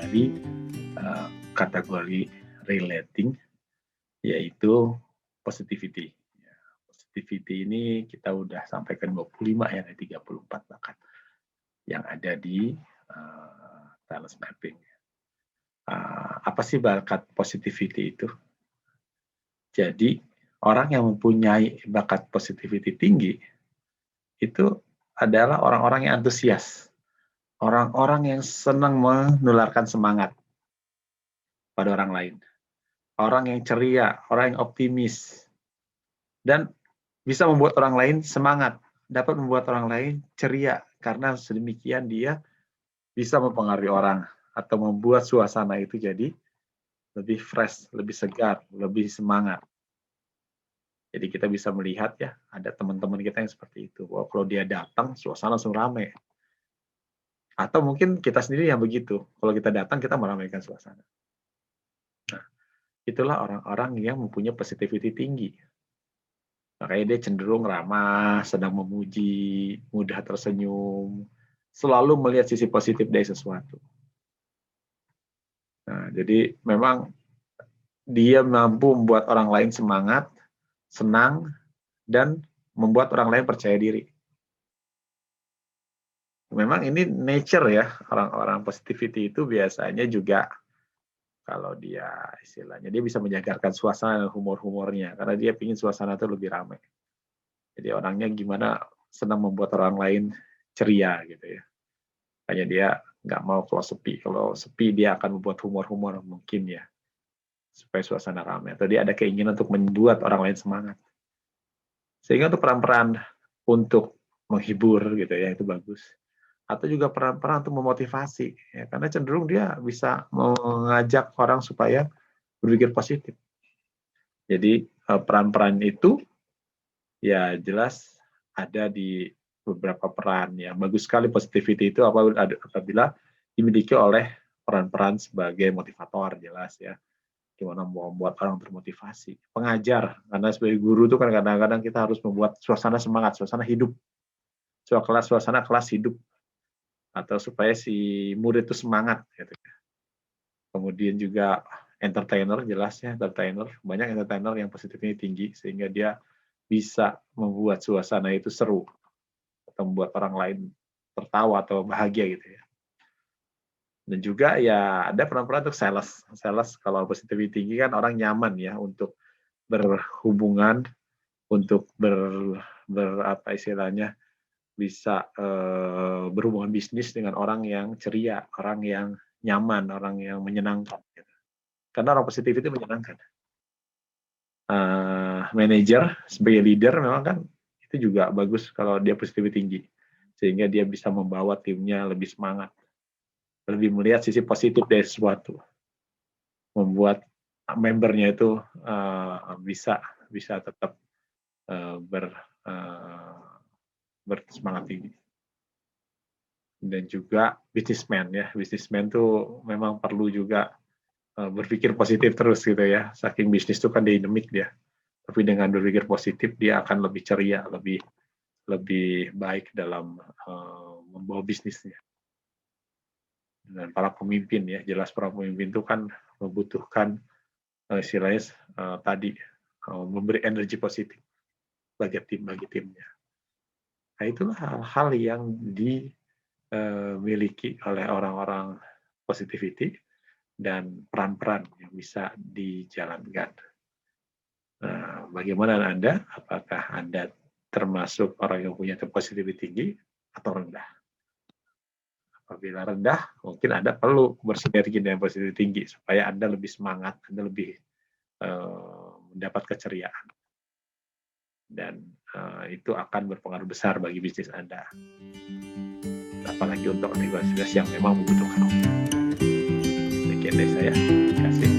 dari kategori relating, yaitu positivity. Ya, positivity ini kita udah sampai ke 25 ya, 34 bahkan yang ada di talent mapping. Apa sih bakat positivity itu? Jadi orang yang mempunyai bakat positivity tinggi itu adalah orang-orang yang antusias, orang-orang yang senang menularkan semangat pada orang lain, orang yang ceria, orang yang optimis, dan bisa membuat orang lain semangat, dapat membuat orang lain ceria, karena sedemikian dia bisa mempengaruhi orang atau membuat suasana itu jadi lebih fresh, lebih segar, lebih semangat. Jadi kita bisa melihat ya, ada teman-teman kita yang seperti itu. Wah, kalau dia datang, suasana langsung ramai. Atau mungkin kita sendiri yang begitu. Kalau kita datang, kita meramaikan suasana. Nah, itulah orang-orang yang mempunyai positivity tinggi. Makanya dia cenderung ramah, sedang memuji, mudah tersenyum, selalu melihat sisi positif dari sesuatu. Nah, jadi memang dia mampu membuat orang lain semangat, senang, dan membuat orang lain percaya diri. Memang ini nature ya, orang-orang positivity itu biasanya juga kalau dia istilahnya dia bisa menjagarkan suasana dan humor-humornya karena dia ingin suasana itu lebih ramai. Jadi orangnya gimana senang membuat orang lain ceria gitu ya. Hanya dia nggak mau kalau sepi. Kalau sepi dia akan membuat humor-humor mungkin ya supaya suasana ramai. Atau dia ada keinginan untuk membuat orang lain semangat. Sehingga untuk peran-peran untuk menghibur gitu ya itu bagus. Atau juga peran-peran untuk memotivasi ya, karena cenderung dia bisa mengajak orang supaya berpikir positif. Jadi peran-peran itu ya jelas ada di beberapa peran ya. Bagus sekali positivity itu apabila dimiliki oleh peran-peran sebagai motivator jelas ya. Gimana membuat orang termotivasi. Pengajar, karena sebagai guru itu kan kadang-kadang kita harus membuat suasana semangat, suasana hidup. Suasana kelas hidup. Atau supaya si murid itu semangat gitu. Kemudian juga entertainer, jelasnya entertainer, banyak entertainer yang positifnya tinggi sehingga dia bisa membuat suasana itu seru atau membuat orang lain tertawa atau bahagia gitu ya. Dan juga ya ada peran-peran untuk sales. Sales kalau positifnya tinggi kan orang nyaman ya untuk berhubungan, untuk apa istilahnya bisa berhubungan bisnis dengan orang yang ceria, orang yang nyaman, orang yang menyenangkan. Gitu. Karena orang positif itu menyenangkan. Manager sebagai leader memang kan itu juga bagus kalau dia positif tinggi, sehingga dia bisa membawa timnya lebih semangat, lebih melihat sisi positif dari sesuatu, membuat membernya itu bisa tetap bersemangat tinggi. Dan juga businessman ya, businessman tuh memang perlu juga berpikir positif terus gitu ya, saking bisnis itu kan dinamik dia, tapi dengan berpikir positif dia akan lebih ceria, lebih baik dalam membawa bisnisnya. Dan para pemimpin ya, jelas para pemimpin itu kan membutuhkan istilahnya tadi memberi energi positif bagi timnya. Nah itulah hal-hal yang dimiliki oleh orang-orang positivity dan peran-peran yang bisa dijalankan. Nah, bagaimana Anda? Apakah Anda termasuk orang yang punya positivity tinggi atau rendah? Apabila rendah, mungkin Anda perlu bersinergi dengan positivity tinggi supaya Anda lebih semangat, Anda lebih mendapat keceriaan. Dan itu akan berpengaruh besar bagi bisnis Anda. Apalagi untuk aktivitas yang memang membutuhkan. Sekian dari saya. Terima kasih.